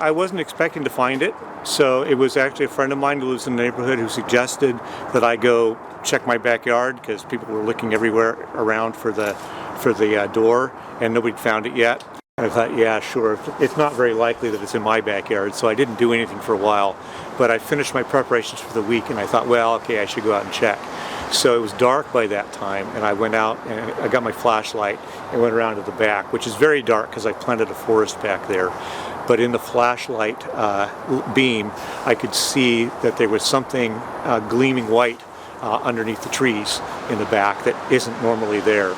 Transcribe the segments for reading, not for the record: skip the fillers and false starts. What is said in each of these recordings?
I wasn't expecting to find it, so it was actually a friend of mine who lives in the neighborhood who suggested that I go check my backyard because people were looking everywhere around for the door, and nobody found it yet. I thought, yeah, sure. It's not very likely that it's in my backyard, so I didn't do anything for a while. But I finished my preparations for the week, and I thought, well, okay, I should go out and check. So it was dark by that time, and I went out and I got my flashlight and went around to the back, which is very dark because I planted a forest back there. But in the flashlight beam, I could see that there was something gleaming white underneath the trees in the back that isn't normally there.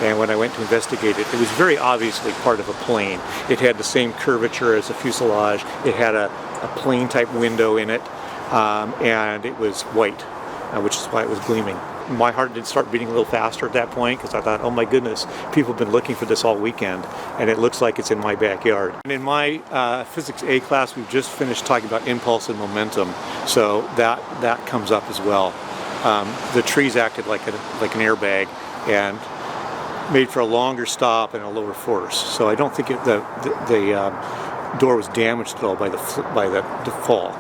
And when I went to investigate it, it was very obviously part of a plane. It had the same curvature as a fuselage. It had a plane type window in it, and it was white, which is why it was gleaming. My heart did start beating a little faster at that point because I thought, oh my goodness, people have been looking for this all weekend, and it looks like it's in my backyard. And in my Physics A class, we've just finished talking about impulse and momentum, so that comes up as well. The trees acted like an airbag and made for a longer stop and a lower force. So I don't think the door was damaged at all by the fall.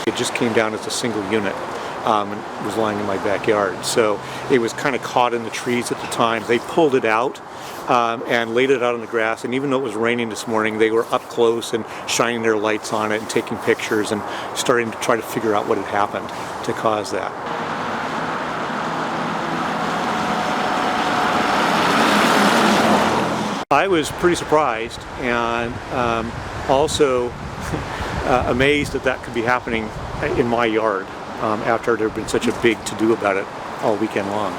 It just came down as a single unit and was lying in my backyard. So it was kind of caught in the trees at the time. They pulled it out and laid it out on the grass, and even though it was raining this morning, they were up close and shining their lights on it and taking pictures and starting to try to figure out what had happened to cause that. I was pretty surprised and also amazed that could be happening in my yard after there had been such a big to-do about it all weekend long.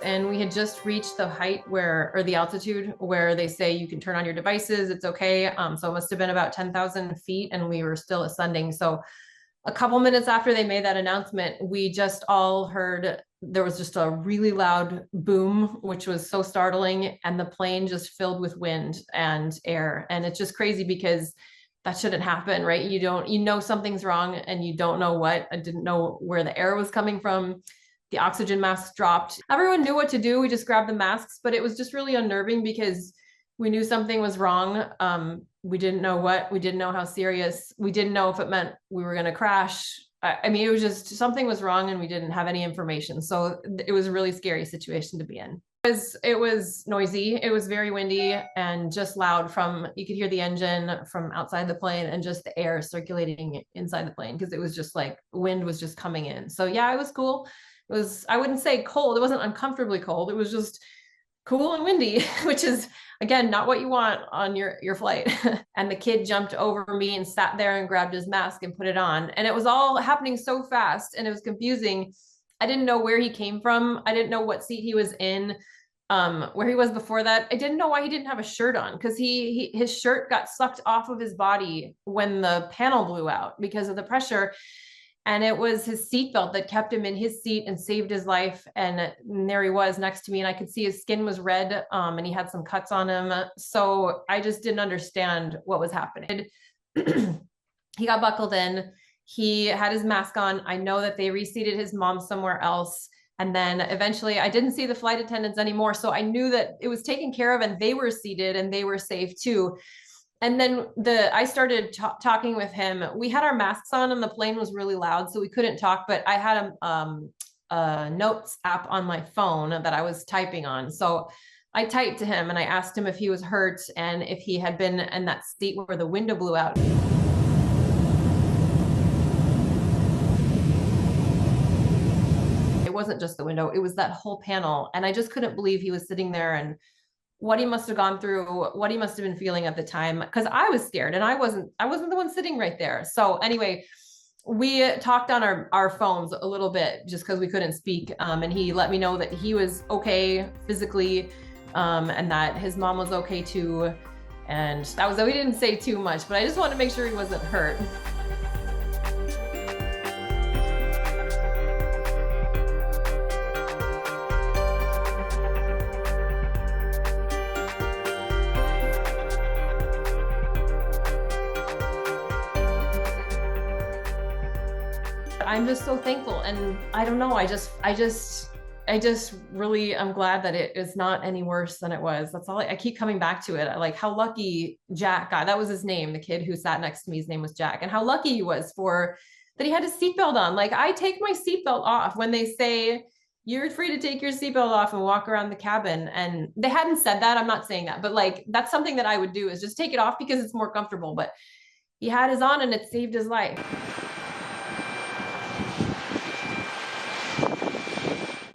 and we had just reached the height where, or the altitude where they say you can turn on your devices, it's okay. So it must have been about 10,000 feet and we were still ascending. So a couple minutes after they made that announcement, we just all heard there was just a really loud boom, which was so startling, and the plane just filled with wind and air. And it's just crazy because that shouldn't happen, right? You know something's wrong and you don't know what. I didn't know where the air was coming from. The oxygen masks dropped. Everyone knew what to do. We just grabbed the masks, but it was just really unnerving because we knew something was wrong. We didn't know what, we didn't know how serious, we didn't know if it meant we were going to crash. I mean, it was just something was wrong and we didn't have any information. So it was a really scary situation to be in. It was noisy. It was very windy and just loud from, you could hear the engine from outside the plane and just the air circulating inside the plane because it was just like wind was just coming in. So yeah, it was cool. It was, I wouldn't say cold. It wasn't uncomfortably cold. It was just cool and windy, which is again not what you want on your flight. And the kid jumped over me and sat there and grabbed his mask and put it on, and it was all happening so fast and it was confusing. I didn't know where he came from. I didn't know what seat he was in, where he was before that. I didn't know why he didn't have a shirt on, because his shirt got sucked off of his body when the panel blew out because of the pressure. And it was his seatbelt that kept him in his seat and saved his life. And there he was next to me, and I could see his skin was red, and he had some cuts on him. So I just didn't understand what was happening. He got buckled in. He had his mask on. I know that they reseated his mom somewhere else. And then eventually I didn't see the flight attendants anymore. So I knew that it was taken care of and they were seated and they were safe too. And then I started talking with him. We had our masks on and the plane was really loud, so we couldn't talk, but I had a notes app on my phone that I was typing on. So I typed to him and I asked him if he was hurt and if he had been in that seat where the window blew out. It wasn't just the window, it was that whole panel. And I just couldn't believe he was sitting there and what he must have gone through, what he must have been feeling at the time, because I was scared and I wasn't the one sitting right there. So anyway, we talked on our phones a little bit just because we couldn't speak, and he let me know that he was okay physically, and that his mom was okay too. And that was, we didn't say too much, but I just wanted to make sure he wasn't hurt. I'm just so thankful. And I don't know, I just really, I'm glad that it is not any worse than it was. That's all I keep coming back to it. Like how lucky Jack got, that was his name. The kid who sat next to me, his name was Jack, and how lucky he was for that he had his seatbelt on. Like I take my seatbelt off when they say you're free to take your seatbelt off and walk around the cabin. And they hadn't said that. I'm not saying that, but like, that's something that I would do, is just take it off because it's more comfortable. But he had his on and it saved his life.